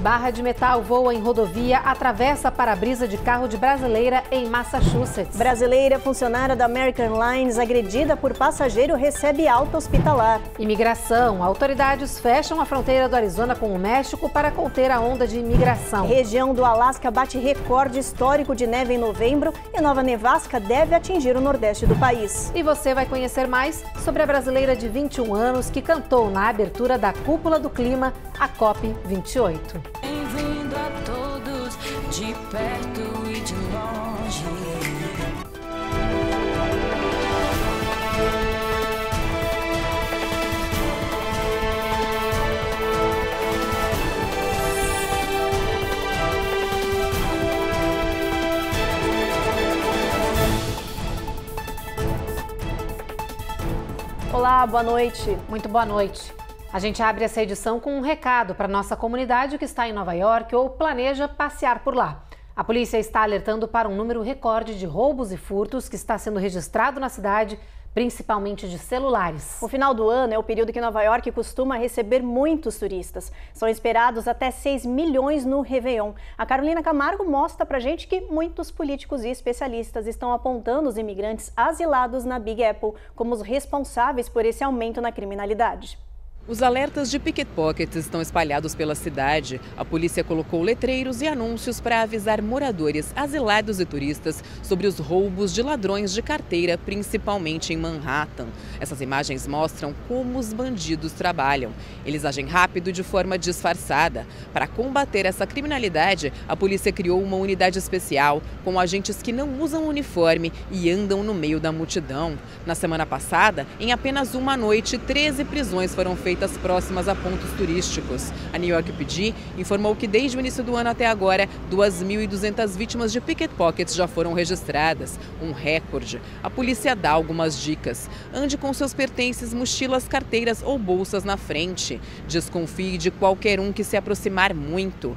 Barra de metal voa em rodovia, atravessa para-brisa de carro de brasileira em Massachusetts. Brasileira funcionária da American Airlines agredida por passageiro recebe alta hospitalar. Imigração. Autoridades fecham a fronteira do Arizona com o México para conter a onda de imigração. Região do Alasca bate recorde histórico de neve em novembro e nova nevasca deve atingir o nordeste do país. E você vai conhecer mais sobre a brasileira de 21 anos que cantou na abertura da Cúpula do Clima, a COP28. Bem-vindo a todos, de perto e de longe. Olá, boa noite. Muito boa noite. A gente abre essa edição com um recado para nossa comunidade que está em Nova York ou planeja passear por lá. A polícia está alertando para um número recorde de roubos e furtos que está sendo registrado na cidade, principalmente de celulares. O final do ano é o período que Nova York costuma receber muitos turistas. São esperados até 6 milhões no Réveillon. A Carolina Camargo mostra pra gente que muitos políticos e especialistas estão apontando os imigrantes asilados na Big Apple como os responsáveis por esse aumento na criminalidade. Os alertas de pickpockets estão espalhados pela cidade. A polícia colocou letreiros e anúncios para avisar moradores, asilados e turistas sobre os roubos de ladrões de carteira, principalmente em Manhattan. Essas imagens mostram como os bandidos trabalham. Eles agem rápido e de forma disfarçada. Para combater essa criminalidade, a polícia criou uma unidade especial com agentes que não usam uniforme e andam no meio da multidão. Na semana passada, em apenas uma noite, 13 prisões foram feitas próximas a pontos turísticos. A New York PD informou que desde o início do ano até agora, 2.200 vítimas de pickpockets já foram registradas, um recorde. A polícia dá algumas dicas. Ande com seus pertences, mochilas, carteiras ou bolsas na frente. Desconfie de qualquer um que se aproximar muito.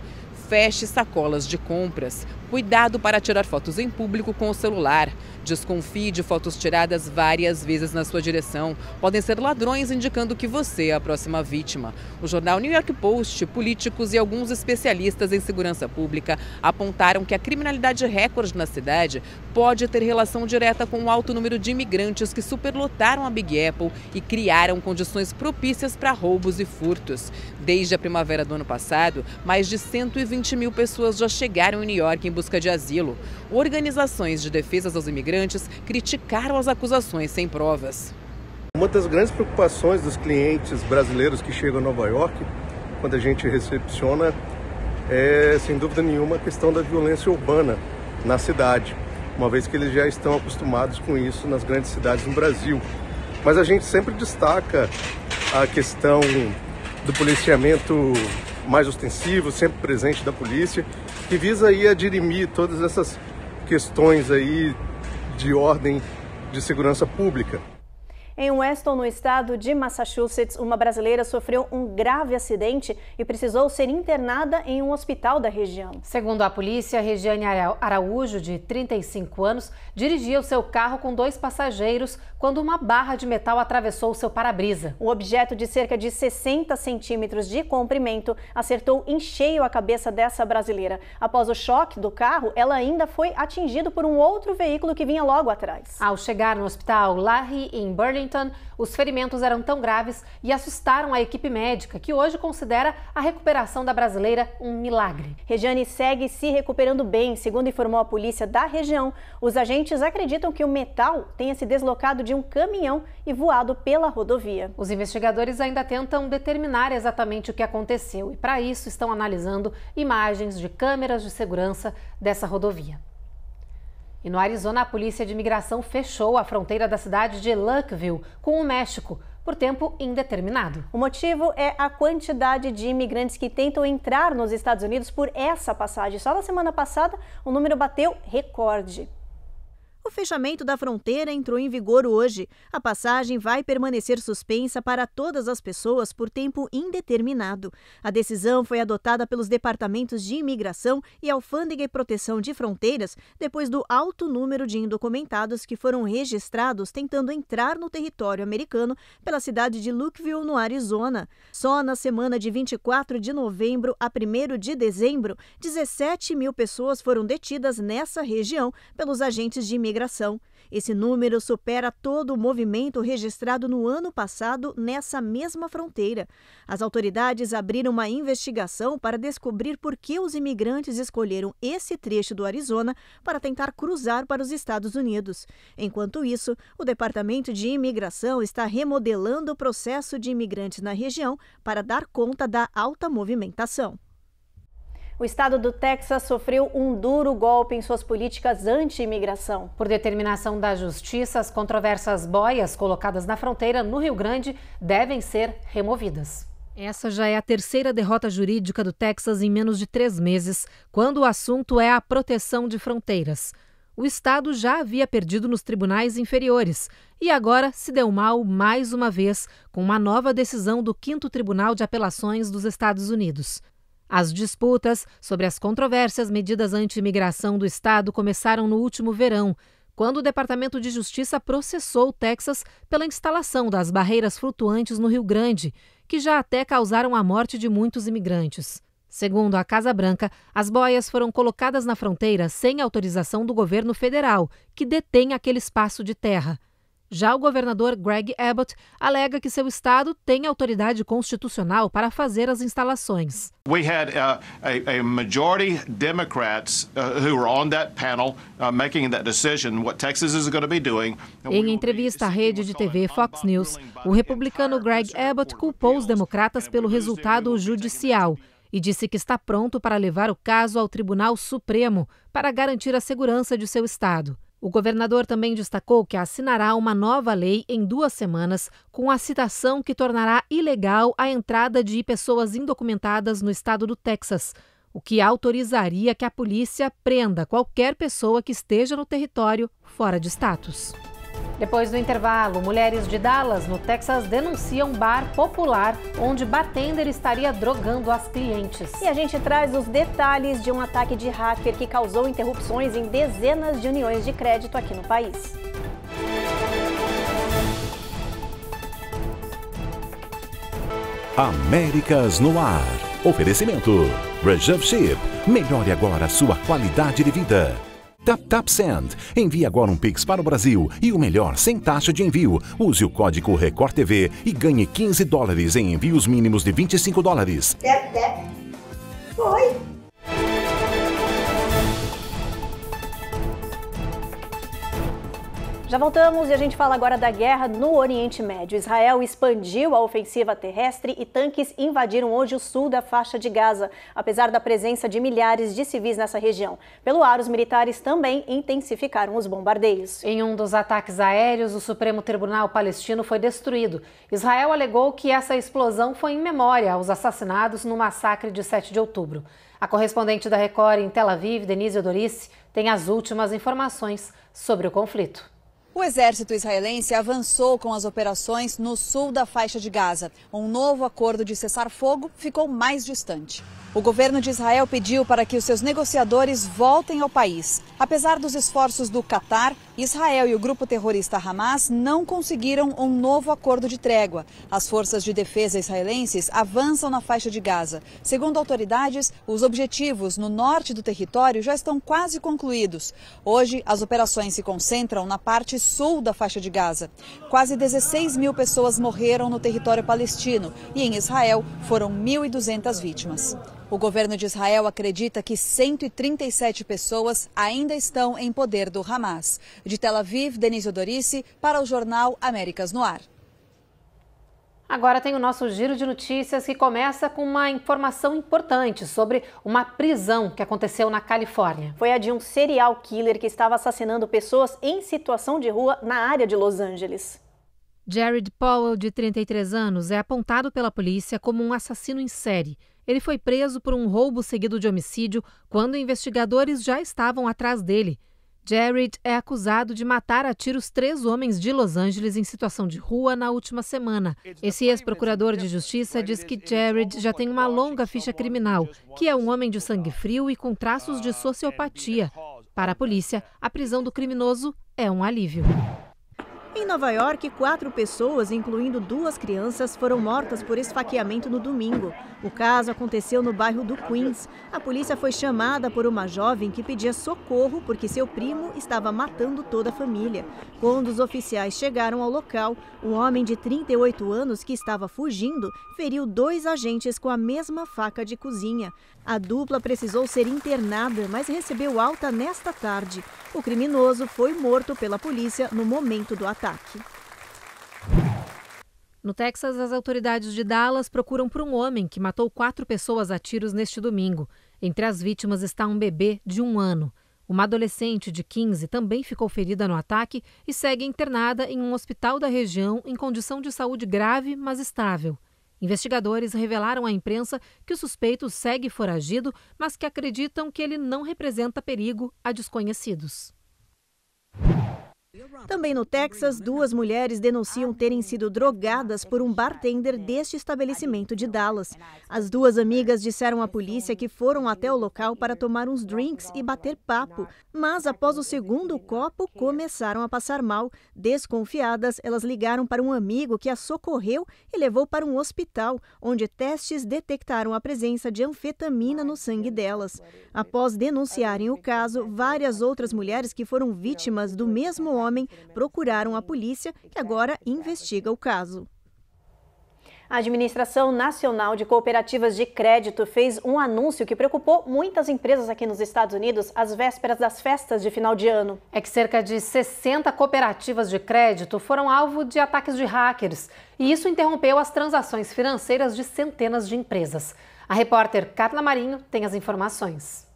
Feche sacolas de compras. Cuidado para tirar fotos em público com o celular. Desconfie de fotos tiradas várias vezes na sua direção. Podem ser ladrões indicando que você é a próxima vítima. O jornal New York Post, políticos e alguns especialistas em segurança pública apontaram que a criminalidade recorde na cidade pode ter relação direta com o alto número de imigrantes que superlotaram a Big Apple e criaram condições propícias para roubos e furtos. Desde a primavera do ano passado, mais de 120 mil pessoas já chegaram em New York em busca de asilo. Organizações de defesa aos imigrantes criticaram as acusações sem provas. Uma das grandes preocupações dos clientes brasileiros que chegam a Nova York, quando a gente recepciona, é sem dúvida nenhuma a questão da violência urbana na cidade, uma vez que eles já estão acostumados com isso nas grandes cidades no Brasil. Mas a gente sempre destaca a questão do policiamento mais ostensivo, sempre presente da polícia, que visa aí a dirimir todas essas questões aí de ordem de segurança pública. Em Weston, no estado de Massachusetts, uma brasileira sofreu um grave acidente e precisou ser internada em um hospital da região. Segundo a polícia, Regiane Araújo, de 35 anos, dirigia o seu carro com 2 passageiros quando uma barra de metal atravessou o seu para-brisa. Um objeto de cerca de 60 centímetros de comprimento acertou em cheio a cabeça dessa brasileira. Após o choque do carro, ela ainda foi atingida por um outro veículo que vinha logo atrás. Ao chegar no hospital Lahey, em Burlington, os ferimentos eram tão graves e assustaram a equipe médica, que hoje considera a recuperação da brasileira um milagre. Regiane segue se recuperando bem, segundo informou a polícia da região. Os agentes acreditam que o metal tenha se deslocado de um caminhão e voado pela rodovia. Os investigadores ainda tentam determinar exatamente o que aconteceu e, para isso, estão analisando imagens de câmeras de segurança dessa rodovia. E no Arizona, a polícia de imigração fechou a fronteira da cidade de Lukeville com o México por tempo indeterminado. O motivo é a quantidade de imigrantes que tentam entrar nos Estados Unidos por essa passagem. Só na semana passada, o número bateu recorde. O fechamento da fronteira entrou em vigor hoje. A passagem vai permanecer suspensa para todas as pessoas por tempo indeterminado. A decisão foi adotada pelos departamentos de imigração e alfândega e proteção de fronteiras depois do alto número de indocumentados que foram registrados tentando entrar no território americano pela cidade de Lukeville, no Arizona. Só na semana de 24 de novembro a 1º de dezembro, 17 mil pessoas foram detidas nessa região pelos agentes de imigração. Esse número supera todo o movimento registrado no ano passado nessa mesma fronteira. As autoridades abriram uma investigação para descobrir por que os imigrantes escolheram esse trecho do Arizona para tentar cruzar para os Estados Unidos. Enquanto isso, o Departamento de Imigração está remodelando o processo de imigrantes na região para dar conta da alta movimentação. O estado do Texas sofreu um duro golpe em suas políticas anti-imigração. Por determinação da Justiça, as controversas boias colocadas na fronteira no Rio Grande devem ser removidas. Essa já é a terceira derrota jurídica do Texas em menos de 3 meses, quando o assunto é a proteção de fronteiras. O estado já havia perdido nos tribunais inferiores e agora se deu mal mais uma vez com uma nova decisão do 5º Tribunal de Apelações dos Estados Unidos. As disputas sobre as controvérsias medidas anti-imigração do estado começaram no último verão, quando o Departamento de Justiça processou o Texas pela instalação das barreiras flutuantes no Rio Grande, que já até causaram a morte de muitos imigrantes. Segundo a Casa Branca, as boias foram colocadas na fronteira sem autorização do governo federal, que detém aquele espaço de terra. Já o governador Greg Abbott alega que seu estado tem autoridade constitucional para fazer as instalações. We had a majority Democrats who were on that panel making that decision what Texas is going to be doing. Em entrevista à rede de TV Fox News, o republicano Greg Abbott culpou os democratas pelo resultado judicial e disse que está pronto para levar o caso ao Tribunal Supremo para garantir a segurança de seu estado. O governador também destacou que assinará uma nova lei em 2 semanas com a citação que tornará ilegal a entrada de pessoas indocumentadas no estado do Texas, o que autorizaria que a polícia prenda qualquer pessoa que esteja no território fora de status. Depois do intervalo, mulheres de Dallas, no Texas, denunciam bar popular onde bartender estaria drogando as clientes. E a gente traz os detalhes de um ataque de hacker que causou interrupções em dezenas de uniões de crédito aqui no país. Américas no ar. Oferecimento. Reserve Ship. Melhore agora a sua qualidade de vida. TapTap Send. Envie agora um Pix para o Brasil e o melhor, sem taxa de envio. Use o código Record TV e ganhe $15 em envios mínimos de $25. Foi. Já voltamos e a gente fala agora da guerra no Oriente Médio. Israel expandiu a ofensiva terrestre e tanques invadiram hoje o sul da faixa de Gaza, apesar da presença de milhares de civis nessa região. Pelo ar, os militares também intensificaram os bombardeios. Em um dos ataques aéreos, o Supremo Tribunal Palestino foi destruído. Israel alegou que essa explosão foi em memória aos assassinados no massacre de 7 de outubro. A correspondente da Record em Tel Aviv, Denise Odorice, tem as últimas informações sobre o conflito. O exército israelense avançou com as operações no sul da faixa de Gaza. Um novo acordo de cessar-fogo ficou mais distante. O governo de Israel pediu para que os seus negociadores voltem ao país. Apesar dos esforços do Catar, Israel e o grupo terrorista Hamas não conseguiram um novo acordo de trégua. As forças de defesa israelenses avançam na faixa de Gaza. Segundo autoridades, os objetivos no norte do território já estão quase concluídos. Hoje, as operações se concentram na parte sul da faixa de Gaza. Quase 16 mil pessoas morreram no território palestino e em Israel foram 1.200 vítimas. O governo de Israel acredita que 137 pessoas ainda estão em poder do Hamas. De Tel Aviv, Denise Odorice, para o jornal Américas no Ar. Agora tem o nosso giro de notícias que começa com uma informação importante sobre uma prisão que aconteceu na Califórnia. Foi a de um serial killer que estava assassinando pessoas em situação de rua na área de Los Angeles. Jared Powell, de 33 anos, é apontado pela polícia como um assassino em série. Ele foi preso por um roubo seguido de homicídio quando investigadores já estavam atrás dele. Jared é acusado de matar a tiros 3 homens de Los Angeles em situação de rua na última semana. Esse ex-procurador de justiça diz que Jared já tem uma longa ficha criminal, que é um homem de sangue frio e com traços de sociopatia. Para a polícia, a prisão do criminoso é um alívio. Em Nova York, 4 pessoas, incluindo 2 crianças, foram mortas por esfaqueamento no domingo. O caso aconteceu no bairro do Queens. A polícia foi chamada por uma jovem que pedia socorro porque seu primo estava matando toda a família. Quando os oficiais chegaram ao local, um homem de 38 anos que estava fugindo feriu 2 agentes com a mesma faca de cozinha. A dupla precisou ser internada, mas recebeu alta nesta tarde. O criminoso foi morto pela polícia no momento do ataque. No Texas, as autoridades de Dallas procuram por um homem que matou 4 pessoas a tiros neste domingo. Entre as vítimas está um bebê de 1 ano. Uma adolescente de 15 também ficou ferida no ataque e segue internada em um hospital da região em condição de saúde grave, mas estável. Investigadores revelaram à imprensa que o suspeito segue foragido, mas que acreditam que ele não representa perigo a desconhecidos. Também no Texas, 2 mulheres denunciam terem sido drogadas por um bartender deste estabelecimento de Dallas. As 2 amigas disseram à polícia que foram até o local para tomar uns drinks e bater papo, mas após o segundo copo, começaram a passar mal. Desconfiadas, elas ligaram para um amigo que as socorreu e levou para um hospital, onde testes detectaram a presença de anfetamina no sangue delas. Após denunciarem o caso, várias outras mulheres que foram vítimas do mesmo homem procuraram a polícia, que agora investiga o caso. A Administração Nacional de Cooperativas de Crédito fez um anúncio que preocupou muitas empresas aqui nos Estados Unidos às vésperas das festas de final de ano. É que cerca de 60 cooperativas de crédito foram alvo de ataques de hackers, e isso interrompeu as transações financeiras de centenas de empresas. A repórter Carla Marinho tem as informações.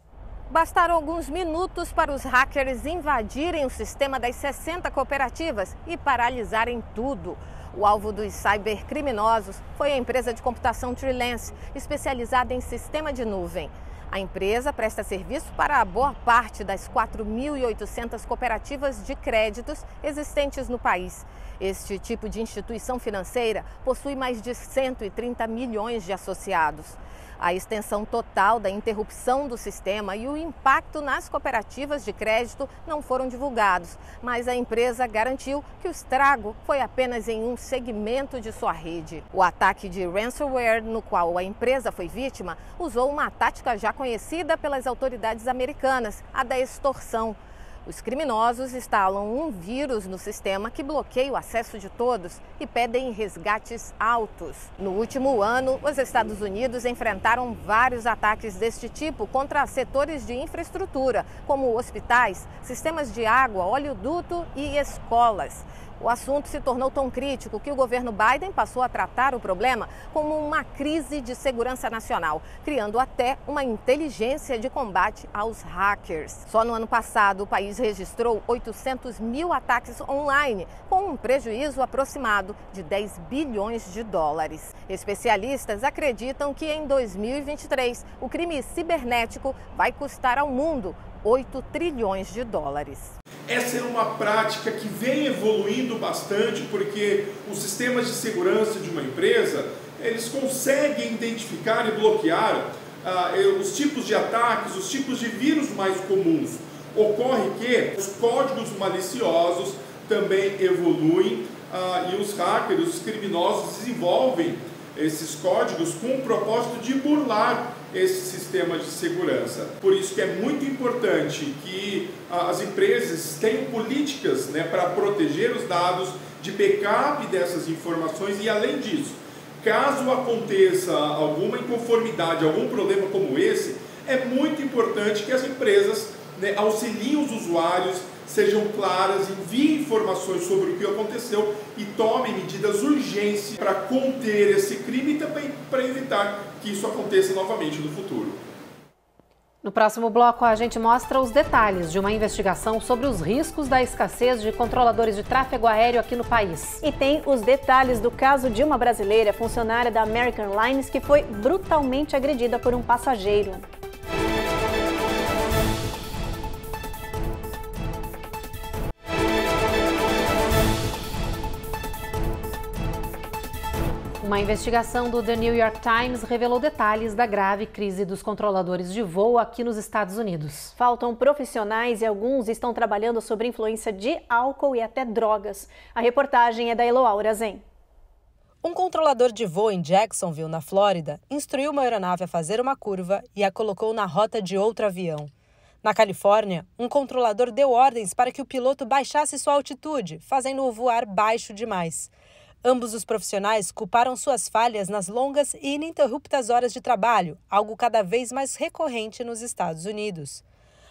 Bastaram alguns minutos para os hackers invadirem o sistema das 60 cooperativas e paralisarem tudo. O alvo dos cybercriminosos foi a empresa de computação Trelance, especializada em sistema de nuvem. A empresa presta serviço para a boa parte das 4.800 cooperativas de créditos existentes no país. Este tipo de instituição financeira possui mais de 130 milhões de associados. A extensão total da interrupção do sistema e o impacto nas cooperativas de crédito não foram divulgados, mas a empresa garantiu que o estrago foi apenas em um segmento de sua rede. O ataque de ransomware, no qual a empresa foi vítima, usou uma tática já conhecida pelas autoridades americanas, a da extorsão. Os criminosos instalam um vírus no sistema que bloqueia o acesso de todos e pedem resgates altos. No último ano, os Estados Unidos enfrentaram vários ataques deste tipo contra setores de infraestrutura, como hospitais, sistemas de água, oleoduto e escolas. O assunto se tornou tão crítico que o governo Biden passou a tratar o problema como uma crise de segurança nacional, criando até uma inteligência de combate aos hackers. Só no ano passado, o país registrou 800 mil ataques online, com um prejuízo aproximado de 10 bilhões de dólares. Especialistas acreditam que em 2023, o crime cibernético vai custar ao mundo 8 trilhões de dólares. Essa é uma prática que vem evoluindo bastante porque os sistemas de segurança de uma empresa, eles conseguem identificar e bloquear os tipos de ataques, os tipos de vírus mais comuns. Ocorre que os códigos maliciosos também evoluem e os hackers, os criminosos desenvolvem esses códigos com o propósito de burlar esse sistema de segurança. Por isso que é muito importante que as empresas tenham políticas, para proteger os dados de backup dessas informações e, além disso, caso aconteça alguma inconformidade, algum problema como esse, é muito importante que as empresas auxiliem os usuários, sejam claras, enviem informações sobre o que aconteceu e tomem medidas urgentes para conter esse crime e também para evitar que isso aconteça novamente no futuro. No próximo bloco, a gente mostra os detalhes de uma investigação sobre os riscos da escassez de controladores de tráfego aéreo aqui no país. E tem os detalhes do caso de uma brasileira, funcionária da American Airlines, que foi brutalmente agredida por um passageiro. Uma investigação do The New York Times revelou detalhes da grave crise dos controladores de voo aqui nos Estados Unidos. Faltam profissionais e alguns estão trabalhando sob influência de álcool e até drogas. A reportagem é da Eloaura Zen. Um controlador de voo em Jacksonville, na Flórida, instruiu uma aeronave a fazer uma curva e a colocou na rota de outro avião. Na Califórnia, um controlador deu ordens para que o piloto baixasse sua altitude, fazendo-o voar baixo demais. Ambos os profissionais culparam suas falhas nas longas e ininterruptas horas de trabalho, algo cada vez mais recorrente nos Estados Unidos.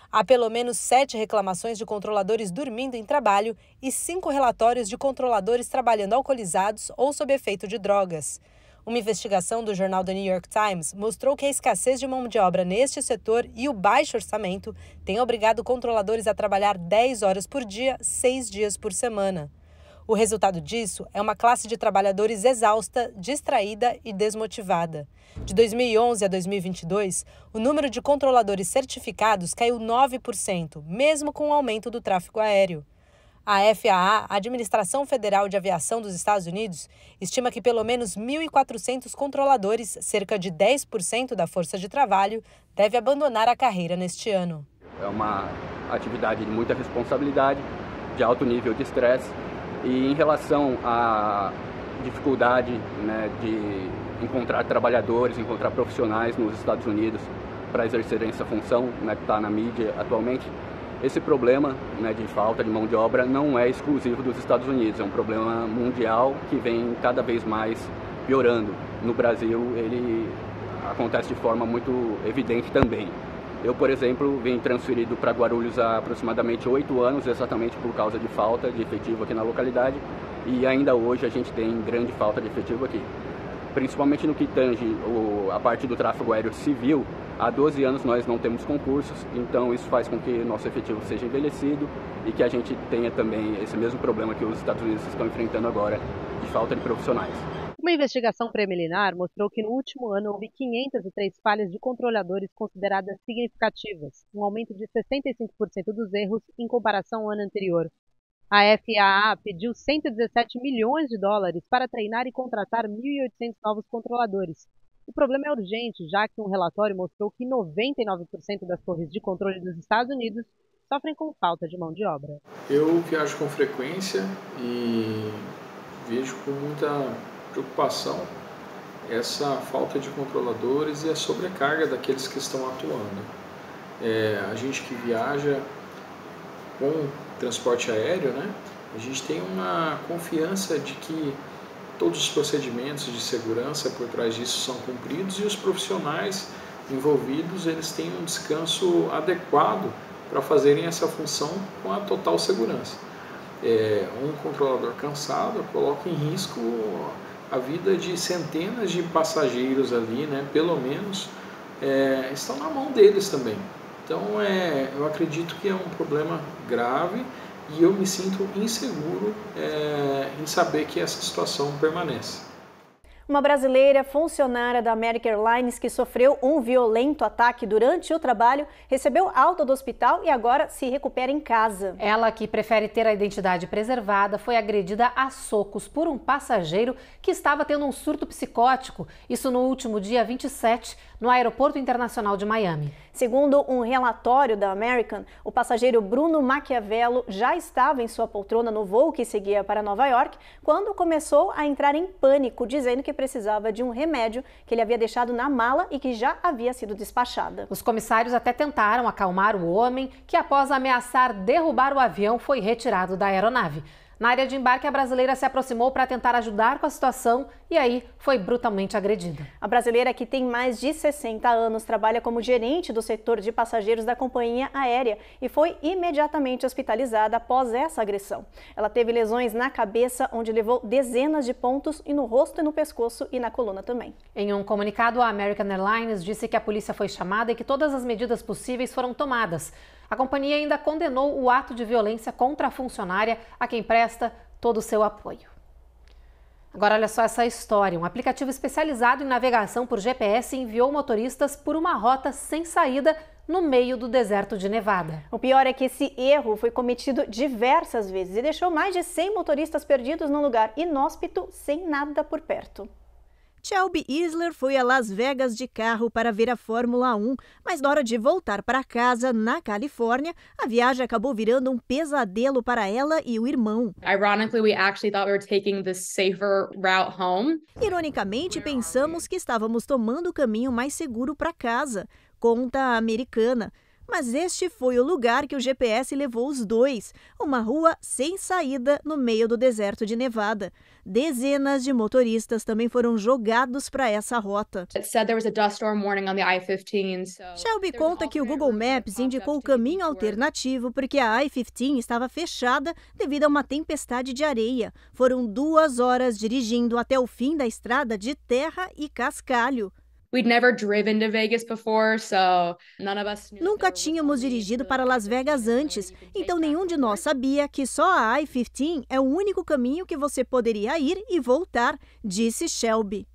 Há pelo menos 7 reclamações de controladores dormindo em trabalho e 5 relatórios de controladores trabalhando alcoolizados ou sob efeito de drogas. Uma investigação do jornal The New York Times mostrou que a escassez de mão de obra neste setor e o baixo orçamento têm obrigado controladores a trabalhar 10 horas por dia, 6 dias por semana. O resultado disso é uma classe de trabalhadores exausta, distraída e desmotivada. De 2011 a 2022, o número de controladores certificados caiu 9%, mesmo com o aumento do tráfego aéreo. A FAA, a Administração Federal de Aviação dos Estados Unidos, estima que pelo menos 1.400 controladores, cerca de 10% da força de trabalho, deve abandonar a carreira neste ano. É uma atividade de muita responsabilidade, de alto nível de estresse. E em relação à dificuldade, de encontrar trabalhadores, encontrar profissionais nos Estados Unidos para exercerem essa função, que está na mídia atualmente, esse problema de falta de mão de obra não é exclusivo dos Estados Unidos, é um problema mundial que vem cada vez mais piorando. No Brasil, ele acontece de forma muito evidente também. Eu, por exemplo, vim transferido para Guarulhos há aproximadamente 8 anos, exatamente por causa de falta de efetivo aqui na localidade, e ainda hoje a gente tem grande falta de efetivo aqui. Principalmente no que tange a parte do tráfego aéreo civil, há 12 anos nós não temos concursos, então isso faz com que nosso efetivo seja envelhecido e que a gente tenha também esse mesmo problema que os Estados Unidos estão enfrentando agora, de falta de profissionais. Uma investigação preliminar mostrou que no último ano houve 503 falhas de controladores consideradas significativas, um aumento de 65% dos erros em comparação ao ano anterior. A FAA pediu 117 milhões de dólares para treinar e contratar 1.800 novos controladores. O problema é urgente, já que um relatório mostrou que 99% das torres de controle dos Estados Unidos sofrem com falta de mão de obra. Eu viajo com frequência e vejo com muita preocupação essa falta de controladores e a sobrecarga daqueles que estão atuando. A gente que viaja com transporte aéreo, a gente tem uma confiança de que todos os procedimentos de segurança por trás disso são cumpridos e os profissionais envolvidos eles têm um descanso adequado para fazerem essa função com a total segurança. Um controlador cansado coloca em risco a vida de centenas de passageiros ali, pelo menos, estão na mão deles também. Então, eu acredito que é um problema grave e eu me sinto inseguro em saber que essa situação permanece. Uma brasileira funcionária da American Airlines que sofreu um violento ataque durante o trabalho recebeu alta do hospital e agora se recupera em casa. Ela, que prefere ter a identidade preservada, foi agredida a socos por um passageiro que estava tendo um surto psicótico. Isso no último dia 27, no Aeroporto Internacional de Miami. Segundo um relatório da American, o passageiro Bruno Maquiavello já estava em sua poltrona no voo que seguia para Nova York quando começou a entrar em pânico, dizendo que precisava de um remédio que ele havia deixado na mala e que já havia sido despachada. Os comissários até tentaram acalmar o homem, que após ameaçar derrubar o avião foi retirado da aeronave. Na área de embarque, a brasileira se aproximou para tentar ajudar com a situação e aí foi brutalmente agredida. A brasileira, que tem mais de 60 anos, trabalha como gerente do setor de passageiros da companhia aérea e foi imediatamente hospitalizada após essa agressão. Ela teve lesões na cabeça, onde levou dezenas de pontos, e no rosto e no pescoço e na coluna também. Em um comunicado, a American Airlines disse que a polícia foi chamada e que todas as medidas possíveis foram tomadas. A companhia ainda condenou o ato de violência contra a funcionária, a quem presta todo o seu apoio. Agora olha só essa história. Um aplicativo especializado em navegação por GPS enviou motoristas por uma rota sem saída no meio do deserto de Nevada. O pior é que esse erro foi cometido diversas vezes e deixou mais de 100 motoristas perdidos num lugar inóspito sem nada por perto. Shelby Isler foi a Las Vegas de carro para ver a Fórmula 1, mas na hora de voltar para casa, na Califórnia, a viagem acabou virando um pesadelo para ela e o irmão. Ironically, we actually thought we were taking the safer route home. Ironicamente, pensamos que estávamos tomando o caminho mais seguro para casa, conta a americana. Mas este foi o lugar que o GPS levou os dois, uma rua sem saída no meio do deserto de Nevada. Dezenas de motoristas também foram jogados para essa rota. Shelby conta que o Google Maps indicou o caminho alternativo porque a I-15 estava fechada devido a uma tempestade de areia. Foram 2 horas dirigindo até o fim da estrada de terra e cascalho. Nunca tínhamos dirigido para Las Vegas antes, então nenhum de nós sabia que só a I-15 é o único caminho que você poderia ir e voltar, disse Shelby.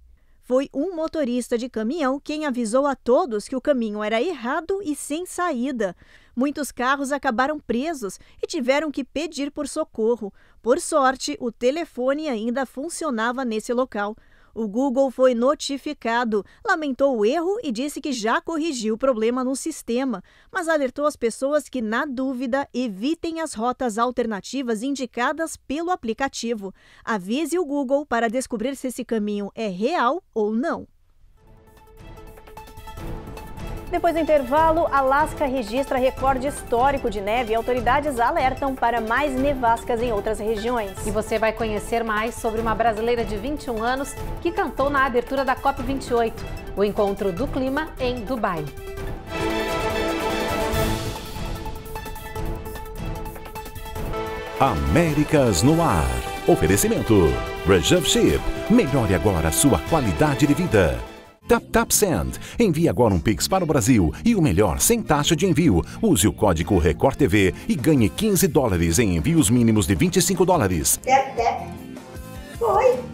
Foi um motorista de caminhão quem avisou a todos que o caminho era errado e sem saída. Muitos carros acabaram presos e tiveram que pedir por socorro. Por sorte, o telefone ainda funcionava nesse local. O Google foi notificado, lamentou o erro e disse que já corrigiu o problema no sistema, mas alertou as pessoas que, na dúvida, evitem as rotas alternativas indicadas pelo aplicativo. Avise o Google para descobrir se esse caminho é real ou não. Depois do intervalo, Alasca registra recorde histórico de neve e autoridades alertam para mais nevascas em outras regiões. E você vai conhecer mais sobre uma brasileira de 21 anos que cantou na abertura da COP28, o encontro do clima em Dubai. Américas no ar. Oferecimento. Reserve Ship. Melhore agora a sua qualidade de vida. TapTap Send. Envie agora um Pix para o Brasil e o melhor sem taxa de envio. Use o código Record TV e ganhe $15 em envios mínimos de $25. Tap, tap. Foi.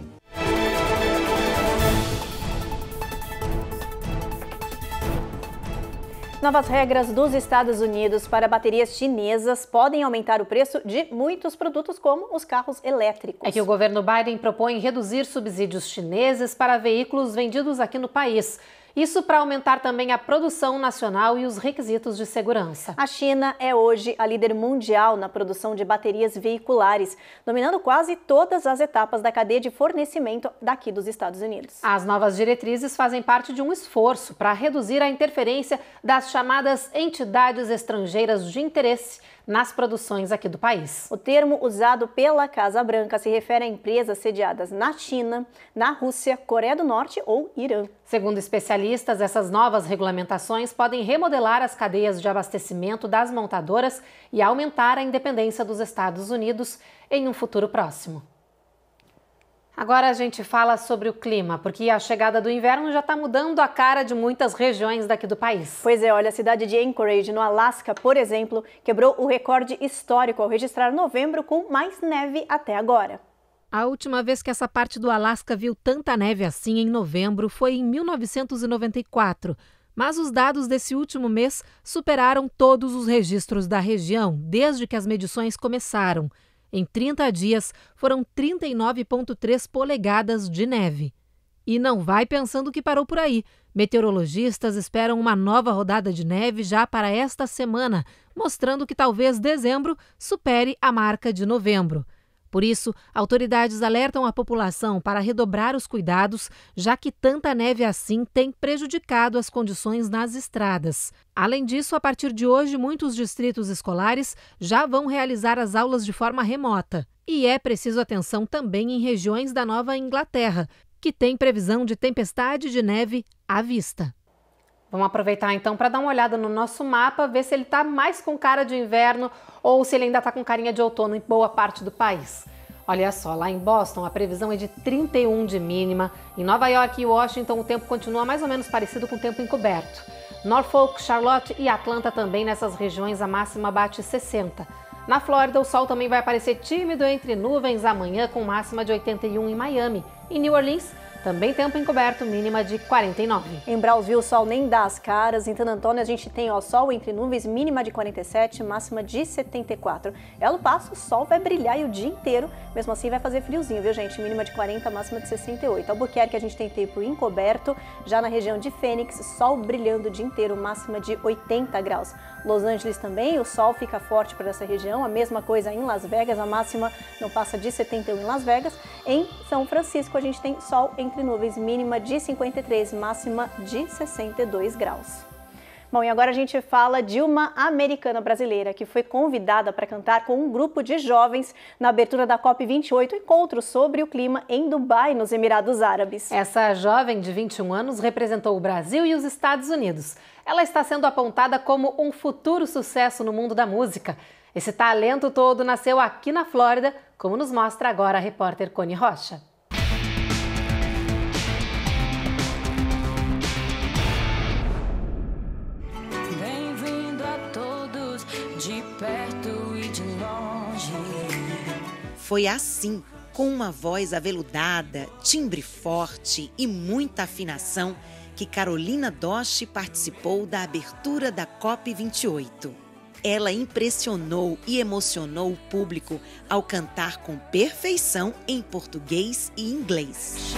Novas regras dos Estados Unidos para baterias chinesas podem aumentar o preço de muitos produtos, como os carros elétricos. É que o governo Biden propõe reduzir subsídios chineses para veículos vendidos aqui no país. Isso para aumentar também a produção nacional e os requisitos de segurança. A China é hoje a líder mundial na produção de baterias veiculares, dominando quase todas as etapas da cadeia de fornecimento daqui dos Estados Unidos. As novas diretrizes fazem parte de um esforço para reduzir a interferência das chamadas entidades estrangeiras de interesse nas produções aqui do país. O termo usado pela Casa Branca se refere a empresas sediadas na China, na Rússia, Coreia do Norte ou Irã. Segundo especialistas, essas novas regulamentações podem remodelar as cadeias de abastecimento das montadoras e aumentar a independência dos Estados Unidos em um futuro próximo. Agora a gente fala sobre o clima, porque a chegada do inverno já está mudando a cara de muitas regiões daqui do país. Pois é, olha, a cidade de Anchorage, no Alasca, por exemplo, quebrou o recorde histórico ao registrar novembro com mais neve até agora. A última vez que essa parte do Alasca viu tanta neve assim em novembro foi em 1994. Mas os dados desse último mês superaram todos os registros da região, desde que as medições começaram. Em 30 dias, foram 39,3 polegadas de neve. E não vai pensando que parou por aí. Meteorologistas esperam uma nova rodada de neve já para esta semana, mostrando que talvez dezembro supere a marca de novembro. Por isso, autoridades alertam a população para redobrar os cuidados, já que tanta neve assim tem prejudicado as condições nas estradas. Além disso, a partir de hoje, muitos distritos escolares já vão realizar as aulas de forma remota. E é preciso atenção também em regiões da Nova Inglaterra, que tem previsão de tempestade de neve à vista. Vamos aproveitar então para dar uma olhada no nosso mapa, ver se ele está mais com cara de inverno ou se ele ainda está com carinha de outono em boa parte do país. Olha só, lá em Boston a previsão é de 31 de mínima. Em Nova York e Washington o tempo continua mais ou menos parecido com o tempo encoberto. Norfolk, Charlotte e Atlanta também, nessas regiões a máxima bate 60. Na Flórida o sol também vai aparecer tímido entre nuvens amanhã com máxima de 81 em Miami. Em New Orleans Também tempo encoberto, mínima de 49. Em Brownsville, o sol nem dá as caras. Em San Antônio, a gente tem sol entre nuvens, mínima de 47, máxima de 74. El Paso, o sol vai brilhar e o dia inteiro. Mesmo assim, vai fazer friozinho, viu, gente? Mínima de 40, máxima de 68. Albuquerque, a gente tem tempo encoberto. Já na região de Fênix, sol brilhando o dia inteiro, máxima de 80 graus. Los Angeles também, o sol fica forte para essa região. A mesma coisa em Las Vegas, a máxima não passa de 71 em Las Vegas. Em São Francisco, a gente tem sol entre nuvens, mínima de 53, máxima de 62 graus. Bom, e agora a gente fala de uma americana brasileira que foi convidada para cantar com um grupo de jovens na abertura da COP28, encontro sobre o clima em Dubai, nos Emirados Árabes. Essa jovem de 21 anos representou o Brasil e os Estados Unidos. Ela está sendo apontada como um futuro sucesso no mundo da música. Esse talento todo nasceu aqui na Flórida, como nos mostra agora a repórter Cone Rocha. Bem-vindo a todos, de perto e de longe. Foi assim, com uma voz aveludada, timbre forte e muita afinação, que Carolina Doshi participou da abertura da COP28. Ela impressionou e emocionou o público ao cantar com perfeição em português e inglês.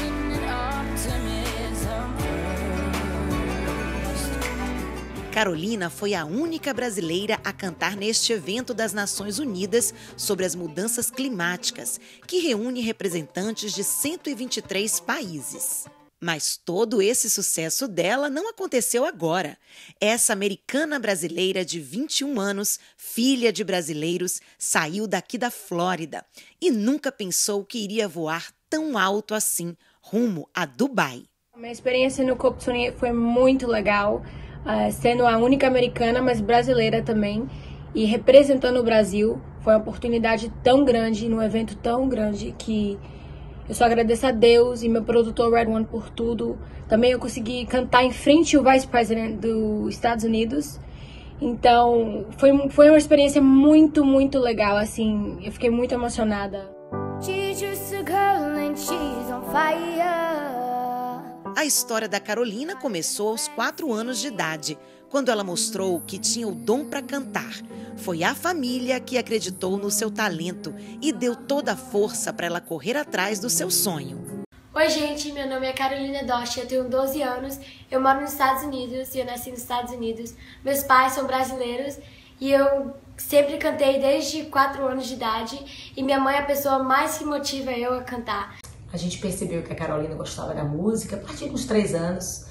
Carolina foi a única brasileira a cantar neste evento das Nações Unidas sobre as mudanças climáticas, que reúne representantes de 123 países. Mas todo esse sucesso dela não aconteceu agora. Essa americana brasileira de 21 anos, filha de brasileiros, saiu daqui da Flórida e nunca pensou que iria voar tão alto assim, rumo a Dubai. A minha experiência no COP28 foi muito legal, sendo a única americana, mas brasileira também, e representando o Brasil. Foi uma oportunidade tão grande, num evento tão grande, que eu só agradeço a Deus e meu produtor Red One por tudo. Também eu consegui cantar em frente ao vice-presidente dos Estados Unidos. Então, foi uma experiência muito, muito legal, assim. Eu fiquei muito emocionada. A história da Carolina começou aos 4 anos de idade, quando ela mostrou que tinha o dom para cantar. Foi a família que acreditou no seu talento e deu toda a força para ela correr atrás do seu sonho. Oi, gente, meu nome é Carolina Doshi, eu tenho 12 anos, eu moro nos Estados Unidos e eu nasci nos Estados Unidos. Meus pais são brasileiros e eu sempre cantei desde 4 anos de idade e minha mãe é a pessoa mais que motiva eu a cantar. A gente percebeu que a Carolina gostava da música a partir dos 3 anos,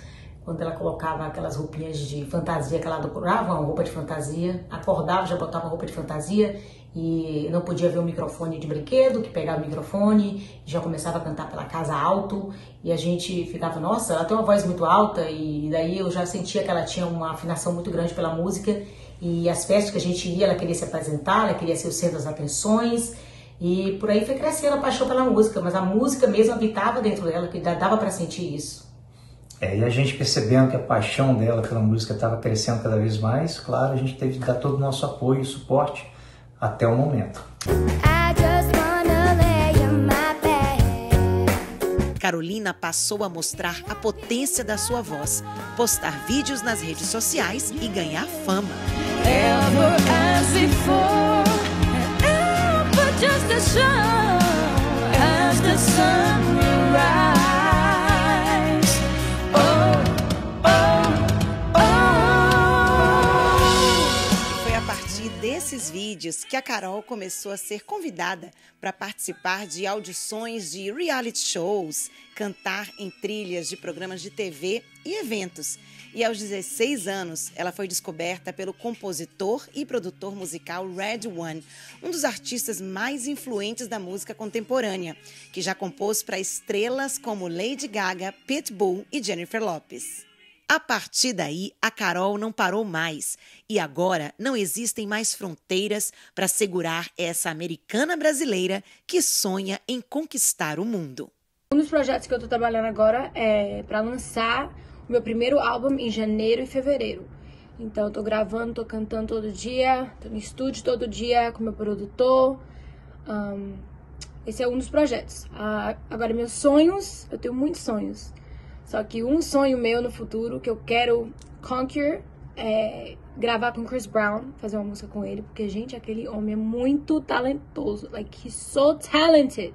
quando ela colocava aquelas roupinhas de fantasia, que ela adorava uma roupa de fantasia, acordava, já botava uma roupa de fantasia e não podia ver o microfone de brinquedo, que pegava o microfone, já começava a cantar pela casa alto e a gente ficava, nossa, ela tem uma voz muito alta, e daí eu já sentia que ela tinha uma afinação muito grande pela música, e as festas que a gente ia, ela queria se apresentar, ela queria ser o centro das atenções, e por aí foi crescendo a paixão pela música, mas a música mesmo habitava dentro dela, que dava para sentir isso. E a gente percebendo que a paixão dela pela música estava crescendo cada vez mais, claro, a gente teve que dar todo o nosso apoio e suporte até o momento. Carolina passou a mostrar a potência da sua voz, postar vídeos nas redes sociais e ganhar fama. Desses vídeos que a Carol começou a ser convidada para participar de audições de reality shows, cantar em trilhas de programas de TV e eventos. E aos 16 anos, ela foi descoberta pelo compositor e produtor musical Red One, um dos artistas mais influentes da música contemporânea, que já compôs para estrelas como Lady Gaga, Pitbull e Jennifer Lopez. A partir daí, a Carol não parou mais e agora não existem mais fronteiras para segurar essa americana brasileira que sonha em conquistar o mundo. Um dos projetos que eu estou trabalhando agora é para lançar o meu primeiro álbum em janeiro e fevereiro. Então eu estou gravando, estou cantando todo dia, estou no estúdio todo dia com meu produtor. esse é um dos projetos. Agora, meus sonhos, eu tenho muitos sonhos. Só que um sonho meu no futuro que eu quero conquer é gravar com Chris Brown, fazer uma música com ele, porque, gente, aquele homem é muito talentoso. Like, he's so talented.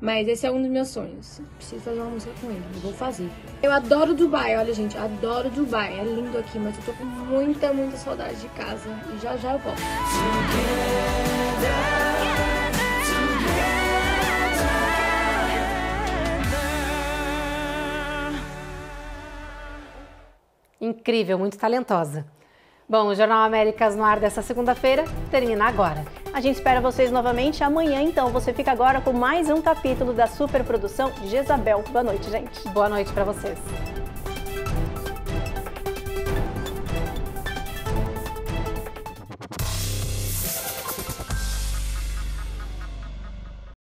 Mas esse é um dos meus sonhos. Preciso fazer uma música com ele, eu vou fazer. Eu adoro Dubai, olha, gente, adoro Dubai. É lindo aqui, mas eu tô com muita saudade de casa. E já eu volto. Incrível, muito talentosa. Bom, o Jornal Américas no ar dessa segunda-feira termina agora. A gente espera vocês novamente amanhã, então. Você fica agora com mais um capítulo da superprodução Jezabel. Boa noite, gente. Boa noite para vocês.